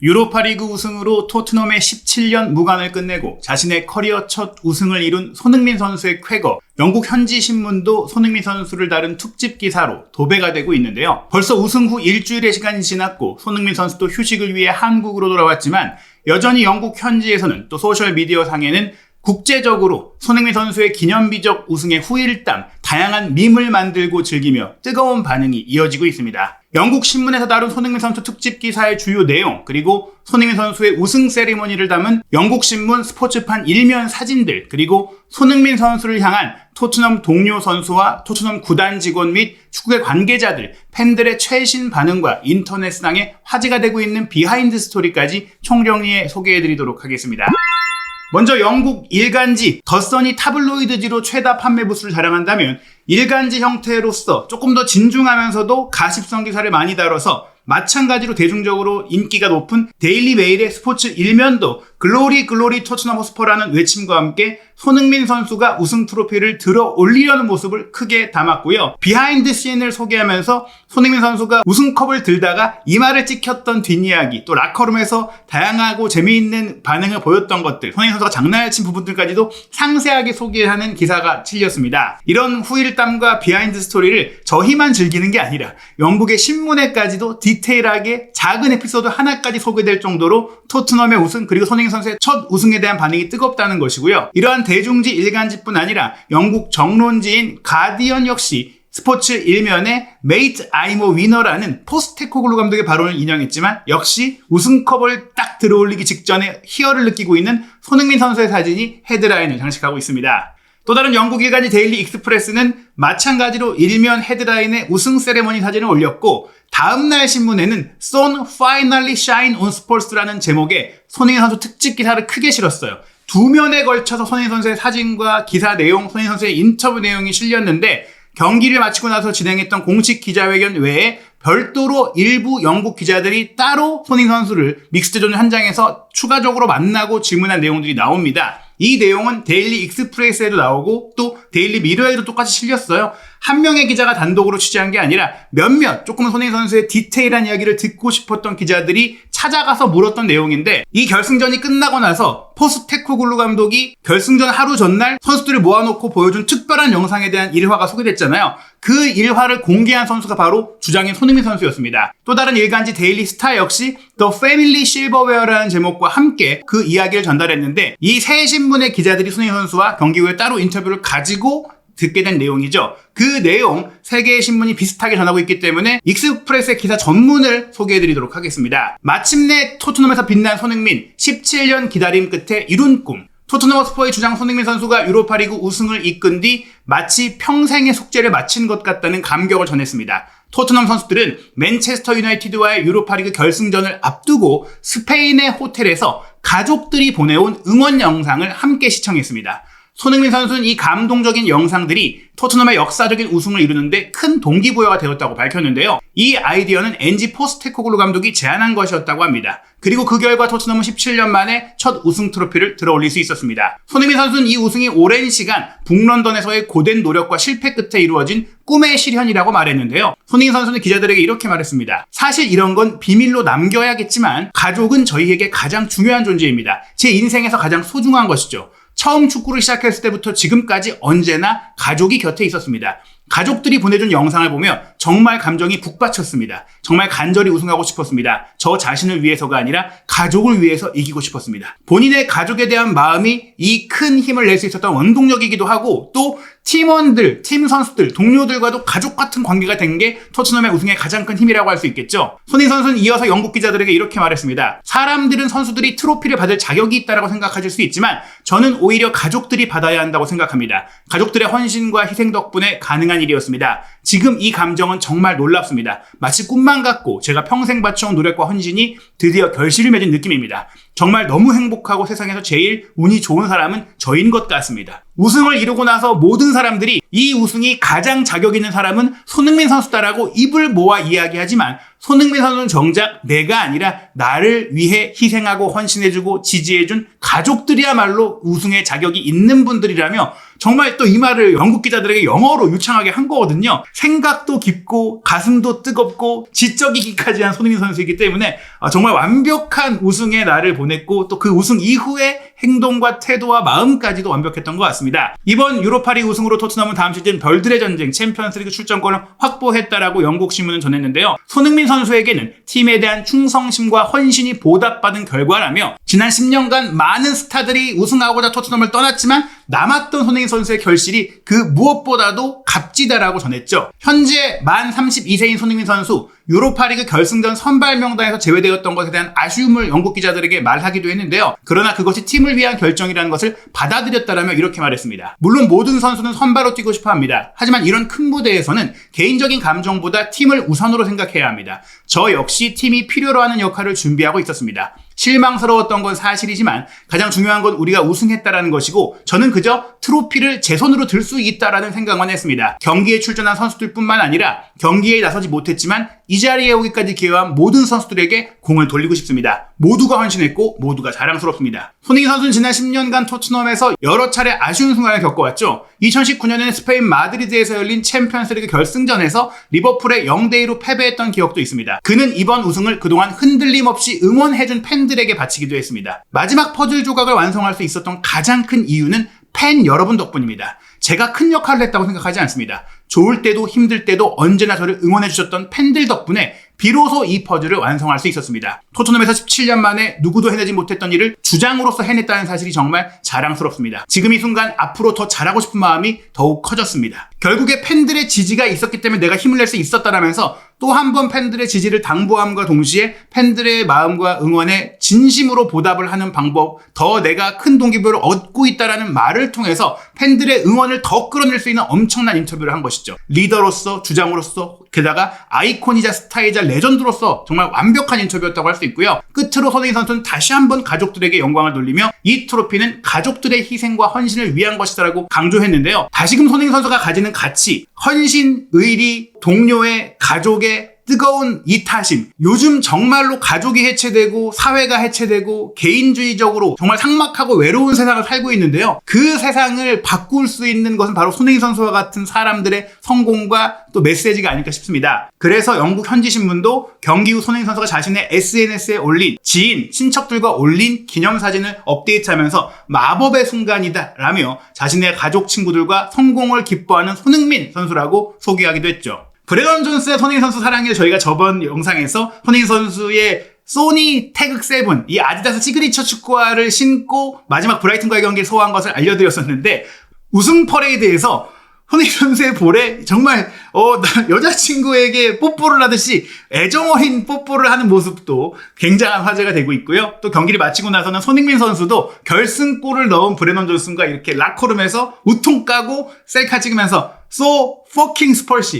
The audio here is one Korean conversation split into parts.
유로파리그 우승으로 토트넘의 17년 무관을 끝내고 자신의 커리어 첫 우승을 이룬 손흥민 선수의 쾌거, 영국 현지 신문도 손흥민 선수를 다룬 특집 기사로 도배가 되고 있는데요. 벌써 우승 후 일주일의 시간이 지났고 손흥민 선수도 휴식을 위해 한국으로 돌아왔지만 여전히 영국 현지에서는 또 소셜미디어 상에는 국제적으로 손흥민 선수의 기념비적 우승의 후일담, 다양한 밈을 만들고 즐기며 뜨거운 반응이 이어지고 있습니다. 영국 신문에서 다룬 손흥민 선수 특집 기사의 주요 내용, 그리고 손흥민 선수의 우승 세리머니를 담은 영국 신문 스포츠판 일면 사진들, 그리고 손흥민 선수를 향한 토트넘 동료 선수와 토트넘 구단 직원 및 축구계 관계자들, 팬들의 최신 반응과 인터넷상에 화제가 되고 있는 비하인드 스토리까지 총정리해 소개해드리도록 하겠습니다. 먼저 영국 일간지 더서니 타블로이드지로 최다 판매 부수를 자랑한다면 일간지 형태로서 조금 더 진중하면서도 가십성 기사를 많이 다뤄서 마찬가지로 대중적으로 인기가 높은 데일리 메일의 스포츠 일면도 글로리 글로리 토트넘 호스퍼라는 외침과 함께 손흥민 선수가 우승 트로피를 들어 올리려는 모습을 크게 담았고요. 비하인드 씬을 소개하면서 손흥민 선수가 우승컵을 들다가 이마를 찍혔던 뒷이야기, 또 라커룸에서 다양하고 재미있는 반응을 보였던 것들, 손흥민 선수가 장난을 친 부분들까지도 상세하게 소개하는 기사가 실렸습니다. 이런 후일담과 비하인드 스토리를 저희만 즐기는 게 아니라 영국의 신문에까지도 디테일하게 작은 에피소드 하나까지 소개될 정도로 토트넘의 우승, 그리고 손흥민 선수의 첫 우승에 대한 반응이 뜨겁다는 것이고요. 이러한 대중지 일간지뿐 아니라 영국 정론지인 가디언 역시 스포츠 일면에 Mate I'm a winner라는 포스테코글루 감독의 발언을 인용했지만 역시 우승컵을 딱 들어올리기 직전에 희열을 느끼고 있는 손흥민 선수의 사진이 헤드라인을 장식하고 있습니다. 또 다른 영국 일간지 데일리 익스프레스는 마찬가지로 일면 헤드라인에 우승 세레머니 사진을 올렸고, 다음날 신문에는 Son Finally Shine on Sports라는 제목의 손흥민 선수 특집 기사를 크게 실었어요. 2면에 걸쳐서 손흥민 선수의 사진과 기사 내용, 손흥민 선수의 인터뷰 내용이 실렸는데, 경기를 마치고 나서 진행했던 공식 기자회견 외에 별도로 일부 영국 기자들이 따로 손흥민 선수를 믹스드존 현장에서 추가적으로 만나고 질문한 내용들이 나옵니다. 이 내용은 데일리 익스프레스에도 나오고 또 데일리 미러에도 똑같이 실렸어요. 한 명의 기자가 단독으로 취재한 게 아니라 몇몇 조금 손흥민 선수의 디테일한 이야기를 듣고 싶었던 기자들이 찾아가서 물었던 내용인데, 이 결승전이 끝나고 나서 포스테코글루 감독이 결승전 하루 전날 선수들을 모아놓고 보여준 특별한 영상에 대한 일화가 소개됐잖아요. 그 일화를 공개한 선수가 바로 주장인 손흥민 선수였습니다. 또 다른 일간지 데일리 스타 역시 The Family Silverware라는 제목과 함께 그 이야기를 전달했는데, 이 세 신문의 기자들이 손흥민 선수와 경기 후에 따로 인터뷰를 가지고 듣게 된 내용이죠. 그 내용 세 개의 신문이 비슷하게 전하고 있기 때문에 익스프레스의 기사 전문을 소개해드리도록 하겠습니다. 마침내 토트넘에서 빛난 손흥민, 17년 기다림 끝에 이룬 꿈. 토트넘 허스퍼의 주장 손흥민 선수가 유로파리그 우승을 이끈 뒤 마치 평생의 숙제를 마친 것 같다는 감격을 전했습니다. 토트넘 선수들은 맨체스터 유나이티드와의 유로파리그 결승전을 앞두고 스페인의 호텔에서 가족들이 보내온 응원 영상을 함께 시청했습니다. 손흥민 선수는 이 감동적인 영상들이 토트넘의 역사적인 우승을 이루는데 큰 동기부여가 되었다고 밝혔는데요. 이 아이디어는 엔지 포스테코글루 감독이 제안한 것이었다고 합니다. 그리고 그 결과 토트넘은 17년 만에 첫 우승 트로피를 들어올릴 수 있었습니다. 손흥민 선수는 이 우승이 오랜 시간 북런던에서의 고된 노력과 실패 끝에 이루어진 꿈의 실현이라고 말했는데요. 손흥민 선수는 기자들에게 이렇게 말했습니다. 사실 이런 건 비밀로 남겨야겠지만 가족은 저희에게 가장 중요한 존재입니다. 제 인생에서 가장 소중한 것이죠. 처음 축구를 시작했을 때부터 지금까지 언제나 가족이 곁에 있었습니다. 가족들이 보내준 영상을 보며 정말 감정이 북받쳤습니다. 정말 간절히 우승하고 싶었습니다. 저 자신을 위해서가 아니라 가족을 위해서 이기고 싶었습니다. 본인의 가족에 대한 마음이 이 큰 힘을 낼 수 있었던 원동력이기도 하고, 또 팀원들, 팀 선수들, 동료들과도 가족 같은 관계가 된 게 토트넘의 우승의 가장 큰 힘이라고 할 수 있겠죠. 손흥민 선수는 이어서 영국 기자들에게 이렇게 말했습니다. 사람들은 선수들이 트로피를 받을 자격이 있다고 생각하실 수 있지만 저는 오히려 가족들이 받아야 한다고 생각합니다. 가족들의 헌신과 희생 덕분에 가능한 일이었습니다. 지금 이 감정은 정말 놀랍습니다. 마치 꿈만 같고 제가 평생 바쳐온 노력과 헌신이 드디어 결실을 맺은 느낌입니다. 정말 너무 행복하고 세상에서 제일 운이 좋은 사람은 저인 것 같습니다. 우승을 이루고 나서 모든 사람들이 이 우승이 가장 자격 있는 사람은 손흥민 선수다라고 입을 모아 이야기하지만 손흥민 선수는 정작 내가 아니라 나를 위해 희생하고 헌신해주고 지지해준 가족들이야말로 우승의 자격이 있는 분들이라며 정말 또 이 말을 영국 기자들에게 영어로 유창하게 한 거거든요. 생각도 깊고 가슴도 뜨겁고 지적이기까지 한 손흥민 선수이기 때문에 정말 완벽한 우승의 날을 보냈고 또 그 우승 이후의 행동과 태도와 마음까지도 완벽했던 것 같습니다. 이번 유로파리그 우승으로 토트넘은 다음 시즌 별들의 전쟁 챔피언스리그 출전권을 확보했다라고 영국 신문은 전했는데요. 손흥민 선수에게는 팀에 대한 충성심과 헌신이 보답받은 결과라며 지난 10년간 많은 스타들이 우승하고자 토트넘을 떠났지만 남았던 손흥민 선수의 결실이 그 무엇보다도 값지다라고 전했죠. 현재 만 32세인 손흥민 선수 유로파리그 결승전 선발 명단에서 제외되었던 것에 대한 아쉬움을 영국 기자들에게 말하기도 했는데요. 그러나 그것이 팀을 위한 결정이라는 것을 받아들였다라며 이렇게 말했습니다. 물론 모든 선수는 선발로 뛰고 싶어 합니다. 하지만 이런 큰 무대에서는 개인적인 감정보다 팀을 우선으로 생각해야 합니다. 저 역시 팀이 필요로 하는 역할을 준비하고 있었습니다. 실망스러웠던 건 사실이지만 가장 중요한 건 우리가 우승했다라는 것이고 저는 그저 트로피를 제 손으로 들 수 있다라는 생각만 했습니다. 경기에 출전한 선수들뿐만 아니라 경기에 나서지 못했지만 이 자리에 오기까지 기여한 모든 선수들에게 공을 돌리고 싶습니다. 모두가 헌신했고 모두가 자랑스럽습니다. 손흥민 선수는 지난 10년간 토트넘에서 여러 차례 아쉬운 순간을 겪어왔죠. 2019년에는 스페인 마드리드에서 열린 챔피언스리그 결승전에서 리버풀에 0대2로 패배했던 기억도 있습니다. 그는 이번 우승을 그동안 흔들림 없이 응원해준 팬들에게 바치기도 했습니다. 마지막 퍼즐 조각을 완성할 수 있었던 가장 큰 이유는 팬 여러분 덕분입니다. 제가 큰 역할을 했다고 생각하지 않습니다. 좋을 때도 힘들 때도 언제나 저를 응원해주셨던 팬들 덕분에 비로소 이 퍼즐을 완성할 수 있었습니다. 토트넘에서 17년 만에 누구도 해내지 못했던 일을 주장으로서 해냈다는 사실이 정말 자랑스럽습니다. 지금 이 순간 앞으로 더 잘하고 싶은 마음이 더욱 커졌습니다. 결국에 팬들의 지지가 있었기 때문에 내가 힘을 낼 수 있었다라면서 또 한 번 팬들의 지지를 당부함과 동시에 팬들의 마음과 응원에 진심으로 보답을 하는 방법, 더 내가 큰 동기부여를 얻고 있다라는 말을 통해서 팬들의 응원을 더 끌어낼 수 있는 엄청난 인터뷰를 한 것이죠. 리더로서, 주장으로서, 게다가 아이콘이자 스타이자 레전드로서 정말 완벽한 인터뷰였다고 할 수 있고요. 끝으로 손흥민 선수는 다시 한번 가족들에게 영광을 돌리며 이 트로피는 가족들의 희생과 헌신을 위한 것이다라고 강조했는데요. 다시금 손흥민 선수가 가지는 가치, 헌신, 의리, 동료의, 가족의 뜨거운 이타심. 요즘 정말로 가족이 해체되고 사회가 해체되고 개인주의적으로 정말 삭막하고 외로운 세상을 살고 있는데요. 그 세상을 바꿀 수 있는 것은 바로 손흥민 선수와 같은 사람들의 성공과 또 메시지가 아닐까 싶습니다. 그래서 영국 현지 신문도 경기 후 손흥민 선수가 자신의 SNS에 올린 지인, 친척들과 올린 기념사진을 업데이트하면서 마법의 순간이다 라며 자신의 가족 친구들과 성공을 기뻐하는 손흥민 선수라고 소개하기도 했죠. 브래던 존스의 손흥민 선수 사랑해 저희가 저번 영상에서 손흥민 선수의 소니 태극 7, 이 아디다스 시그니처 축구화를 신고 마지막 브라이튼과의 경기를 소화한 것을 알려드렸었는데 우승 퍼레이드에서 손흥민 선수의 볼에 정말 여자친구에게 뽀뽀를 하듯이 애정어린 뽀뽀를 하는 모습도 굉장한 화제가 되고 있고요. 또 경기를 마치고 나서는 손흥민 선수도 결승골을 넣은 브래넌 존슨과 이렇게 라커룸에서 우통 까고 셀카 찍으면서 So fucking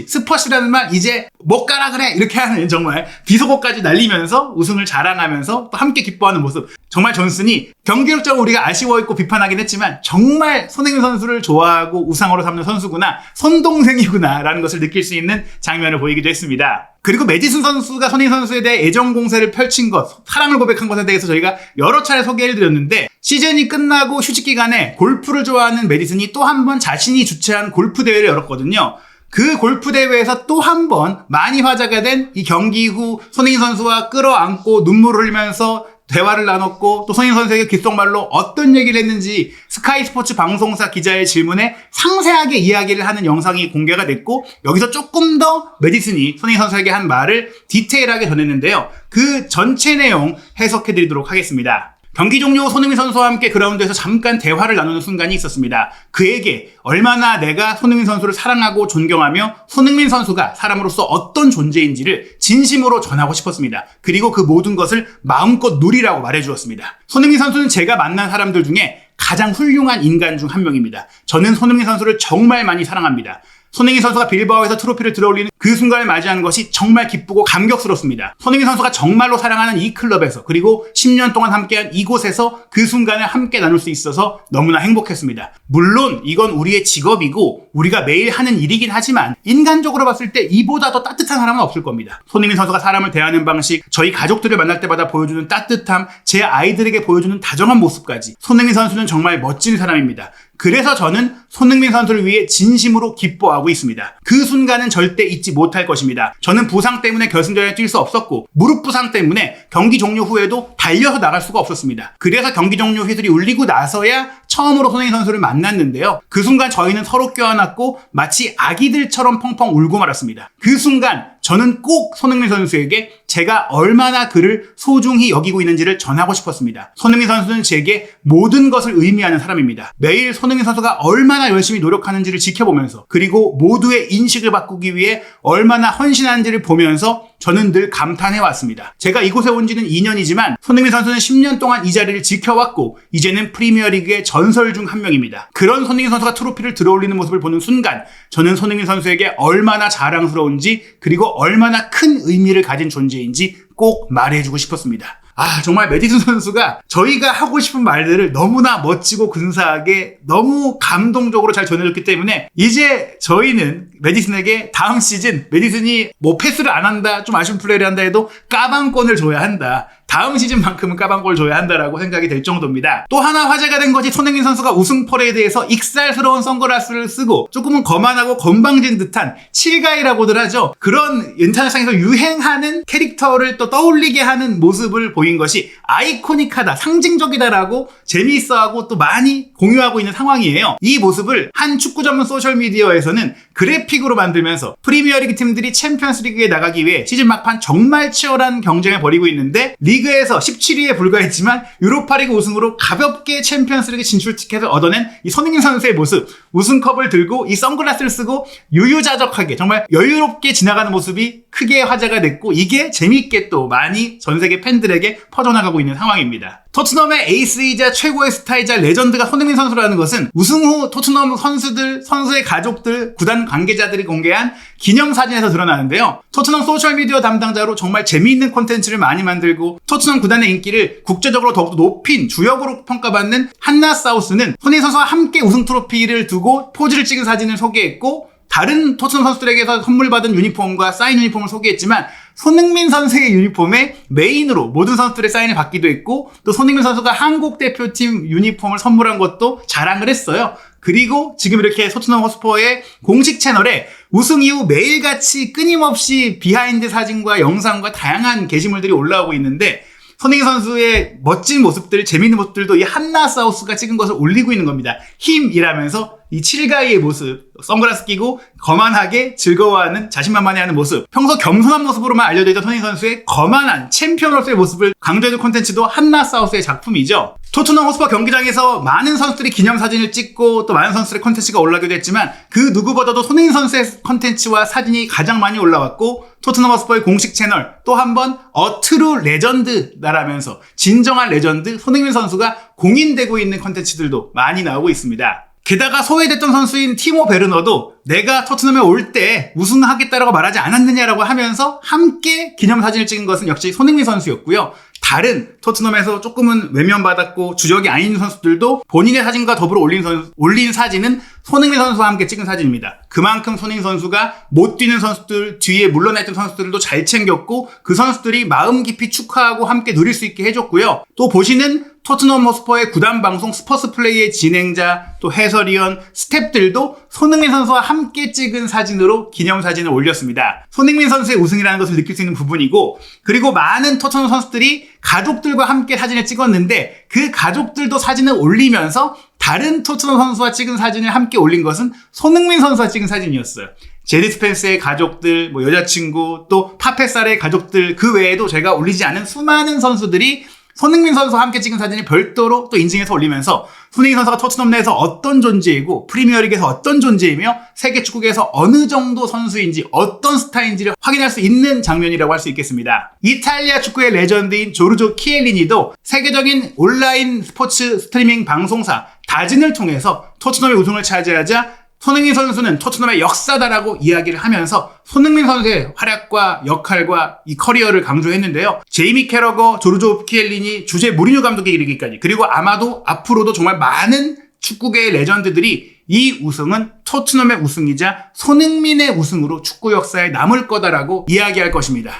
스퍼시라는 말 이제 못 가라 그래 이렇게 하는 정말 비속어까지 날리면서 우승을 자랑하면서 또 함께 기뻐하는 모습. 정말 존슨이 경기력적으로 우리가 아쉬워했고 비판하긴 했지만 정말 손흥민 선수를 좋아하고 우상으로 삼는 선수구나, 선동생이구나 라는 것을 느낄 수 있는 장면을 보이기도 했습니다. 그리고 메디슨 선수가 손흥민 선수에 대해 애정 공세를 펼친 것, 사랑을 고백한 것에 대해서 저희가 여러 차례 소개해드렸는데 시즌이 끝나고 휴직 기간에 골프를 좋아하는 메디슨이 또 한 번 자신이 주최한 골프 대회를 열었거든요. 그 골프 대회에서 또 한 번 많이 화제가 된 이 경기 후 손흥민 선수와 끌어안고 눈물을 흘리면서 대화를 나눴고 또 손흥민 선수에게 귓속말로 어떤 얘기를 했는지 스카이 스포츠 방송사 기자의 질문에 상세하게 이야기를 하는 영상이 공개가 됐고 여기서 조금 더 메디슨이 손흥민 선수에게 한 말을 디테일하게 전했는데요. 그 전체 내용 해석해드리도록 하겠습니다. 경기 종료 후 손흥민 선수와 함께 그라운드에서 잠깐 대화를 나누는 순간이 있었습니다. 그에게 얼마나 내가 손흥민 선수를 사랑하고 존경하며 손흥민 선수가 사람으로서 어떤 존재인지를 진심으로 전하고 싶었습니다. 그리고 그 모든 것을 마음껏 누리라고 말해주었습니다. 손흥민 선수는 제가 만난 사람들 중에 가장 훌륭한 인간 중 한 명입니다. 저는 손흥민 선수를 정말 많이 사랑합니다. 손흥민 선수가 빌바오에서 트로피를 들어올리는 그 순간을 맞이하는 것이 정말 기쁘고 감격스럽습니다. 손흥민 선수가 정말로 사랑하는 이 클럽에서 그리고 10년 동안 함께한 이곳에서 그 순간을 함께 나눌 수 있어서 너무나 행복했습니다. 물론 이건 우리의 직업이고 우리가 매일 하는 일이긴 하지만 인간적으로 봤을 때 이보다 더 따뜻한 사람은 없을 겁니다. 손흥민 선수가 사람을 대하는 방식, 저희 가족들을 만날 때마다 보여주는 따뜻함, 제 아이들에게 보여주는 다정한 모습까지 손흥민 선수는 정말 멋진 사람입니다. 그래서 저는 손흥민 선수를 위해 진심으로 기뻐하고 있습니다. 그 순간은 절대 잊지 못할 것입니다. 저는 부상 때문에 결승전에 뛸 수 없었고 무릎 부상 때문에 경기 종료 후에도 달려서 나갈 수가 없었습니다. 그래서 경기 종료 휘슬이 울리고 나서야 처음으로 손흥민 선수를 만났는데요. 그 순간 저희는 서로 껴안았고 마치 아기들처럼 펑펑 울고 말았습니다. 그 순간 저는 꼭 손흥민 선수에게 제가 얼마나 그를 소중히 여기고 있는지를 전하고 싶었습니다. 손흥민 선수는 제게 모든 것을 의미하는 사람입니다. 매일 손흥민 선수가 얼마나 열심히 노력하는지를 지켜보면서 그리고 모두의 인식을 바꾸기 위해 얼마나 헌신하는지를 보면서 저는 늘 감탄해왔습니다. 제가 이곳에 온 지는 2년이지만 손흥민 선수는 10년 동안 이 자리를 지켜왔고 이제는 프리미어리그의 전설 중 한 명입니다. 그런 손흥민 선수가 트로피를 들어올리는 모습을 보는 순간 저는 손흥민 선수에게 얼마나 자랑스러운지 그리고 얼마나 큰 의미를 가진 존재인지 꼭 말해주고 싶었습니다. 정말 메디슨 선수가 저희가 하고 싶은 말들을 너무나 멋지고 근사하게 너무 감동적으로 잘 전해줬기 때문에 이제 저희는 메디슨에게 다음 시즌 메디슨이 패스를 안 한다, 좀 아쉬운 플레이를 한다 해도 까방권을 줘야 한다. 다음 시즌만큼은 까방골 줘야 한다라고 생각이 될 정도입니다. 또 하나 화제가 된 것이 손흥민 선수가 우승 퍼레이드에서 익살스러운 선글라스를 쓰고 조금은 거만하고 건방진 듯한 칠가이라고들 하죠. 그런 인터넷상에서 유행하는 캐릭터를 또 떠올리게 하는 모습을 보인 것이 아이코닉하다, 상징적이다라고 재미있어하고 또 많이 공유하고 있는 상황이에요. 이 모습을 한 축구 전문 소셜미디어에서는 그래픽으로 만들면서 프리미어리그 팀들이 챔피언스리그에 나가기 위해 시즌 막판 정말 치열한 경쟁을 벌이고 있는데 리그에서 17위에 불과했지만 유로파리그 우승으로 가볍게 챔피언스리그 진출 티켓을 얻어낸 이 손흥민 선수의 모습, 우승컵을 들고 이 선글라스를 쓰고 유유자적하게 정말 여유롭게 지나가는 모습이 크게 화제가 됐고 이게 재미있게 또 많이 전 세계 팬들에게 퍼져나가고 있는 상황입니다. 토트넘의 에이스이자 최고의 스타이자 레전드가 손흥민 선수라는 것은 우승 후 토트넘 선수들, 선수의 가족들, 구단 관계자들이 공개한 기념사진에서 드러나는데요. 토트넘 소셜미디어 담당자로 정말 재미있는 콘텐츠를 많이 만들고 토트넘 구단의 인기를 국제적으로 더욱더 높인 주역으로 평가받는 한나 사우스는 손흥민 선수와 함께 우승 트로피를 두고 포즈를 찍은 사진을 소개했고 다른 토트넘 선수들에게서 선물 받은 유니폼과 사인 유니폼을 소개했지만 손흥민 선수의 유니폼에 메인으로 모든 선수들의 사인을 받기도 했고 또 손흥민 선수가 한국 대표팀 유니폼을 선물한 것도 자랑을 했어요. 그리고 지금 이렇게 토트넘 호스퍼의 공식 채널에 우승 이후 매일같이 끊임없이 비하인드 사진과 영상과 다양한 게시물들이 올라오고 있는데 손흥민 선수의 멋진 모습들, 재미있는 모습들도 이 한나 사우스가 찍은 것을 올리고 있는 겁니다. 힘이라면서 이 칠가이의 모습, 선글라스 끼고 거만하게 즐거워하는 자신만만해하는 모습, 평소 겸손한 모습으로만 알려져 있던 손흥민 선수의 거만한 챔피언으로서의 모습을 강조해준 콘텐츠도 한나 사우스의 작품이죠. 토트넘 호스퍼 경기장에서 많은 선수들이 기념사진을 찍고 또 많은 선수들의 콘텐츠가 올라오기도 했지만 그 누구보다도 손흥민 선수의 콘텐츠와 사진이 가장 많이 올라왔고 토트넘 호스퍼의 공식 채널 또 한 번 트루 레전드라면서 진정한 레전드 손흥민 선수가 공인되고 있는 콘텐츠들도 많이 나오고 있습니다. 게다가 소외됐던 선수인 티모 베르너도 내가 토트넘에 올 때 우승하겠다라고 말하지 않았느냐라고 하면서 함께 기념사진을 찍은 것은 역시 손흥민 선수였고요. 다른 토트넘에서 조금은 외면받았고 주력이 아닌 선수들도 본인의 사진과 더불어 올린 사진은 손흥민 선수와 함께 찍은 사진입니다. 그만큼 손흥민 선수가 못 뛰는 선수들, 뒤에 물러나 있던 선수들도 잘 챙겼고 그 선수들이 마음 깊이 축하하고 함께 누릴 수 있게 해줬고요. 또 보시는 토트넘 호스퍼의 구단 방송 스퍼스 플레이의 진행자, 또 해설위원, 스태프들도 손흥민 선수와 함께 찍은 사진으로 기념사진을 올렸습니다. 손흥민 선수의 우승이라는 것을 느낄 수 있는 부분이고 그리고 많은 토트넘 선수들이 가족들과 함께 사진을 찍었는데 그 가족들도 사진을 올리면서 다른 토트넘 선수와 찍은 사진을 함께 올린 것은 손흥민 선수와 찍은 사진이었어요. 제리 스펜스의 가족들, 여자친구, 또 파페살의 가족들 그 외에도 제가 올리지 않은 수많은 선수들이 손흥민 선수와 함께 찍은 사진을 별도로 또 인증해서 올리면서 손흥민 선수가 토트넘 내에서 어떤 존재이고 프리미어리그에서 어떤 존재이며 세계 축구계에서 어느 정도 선수인지 어떤 스타인지를 확인할 수 있는 장면이라고 할 수 있겠습니다. 이탈리아 축구의 레전드인 조르조 키엘리니도 세계적인 온라인 스포츠 스트리밍 방송사 다진을 통해서 토트넘의 우승을 차지하자 손흥민 선수는 토트넘의 역사다라고 이야기를 하면서 손흥민 선수의 활약과 역할과 이 커리어를 강조했는데요. 제이미 캐러거, 조르조 키엘리니, 주제 무리뉴 감독에 이르기까지 그리고 아마도 앞으로도 정말 많은 축구계의 레전드들이 이 우승은 토트넘의 우승이자 손흥민의 우승으로 축구 역사에 남을 거다라고 이야기할 것입니다.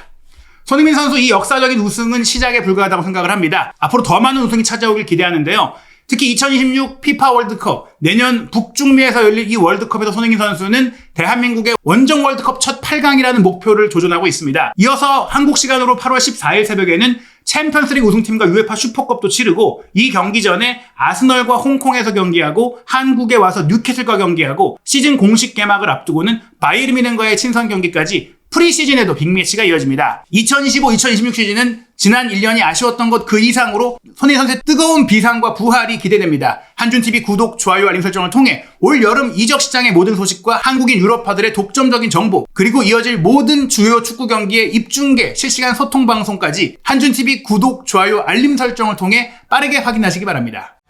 손흥민 선수 이 역사적인 우승은 시작에 불과하다고 생각을 합니다. 앞으로 더 많은 우승이 찾아오길 기대하는데요. 특히 2026 피파 월드컵, 내년 북중미에서 열릴 이 월드컵에서 손흥민 선수는 대한민국의 원정 월드컵 첫 8강이라는 목표를 도전하고 있습니다. 이어서 한국 시간으로 8월 14일 새벽에는 챔피언스리그 우승팀과 UEFA 슈퍼컵도 치르고, 이 경기 전에 아스널과 홍콩에서 경기하고 한국에 와서 뉴캐슬과 경기하고, 시즌 공식 개막을 앞두고는 바이에른 뮌헨과의 친선 경기까지 프리시즌에도 빅매치가 이어집니다. 2025-2026 시즌은 지난 1년이 아쉬웠던 것 그 이상으로 손흥민 선수의 뜨거운 비상과 부활이 기대됩니다. 한준TV 구독, 좋아요, 알림 설정을 통해 올 여름 이적 시장의 모든 소식과 한국인 유럽파들의 독점적인 정보, 그리고 이어질 모든 주요 축구 경기의 입중계, 실시간 소통 방송까지 한준TV 구독, 좋아요, 알림 설정을 통해 빠르게 확인하시기 바랍니다.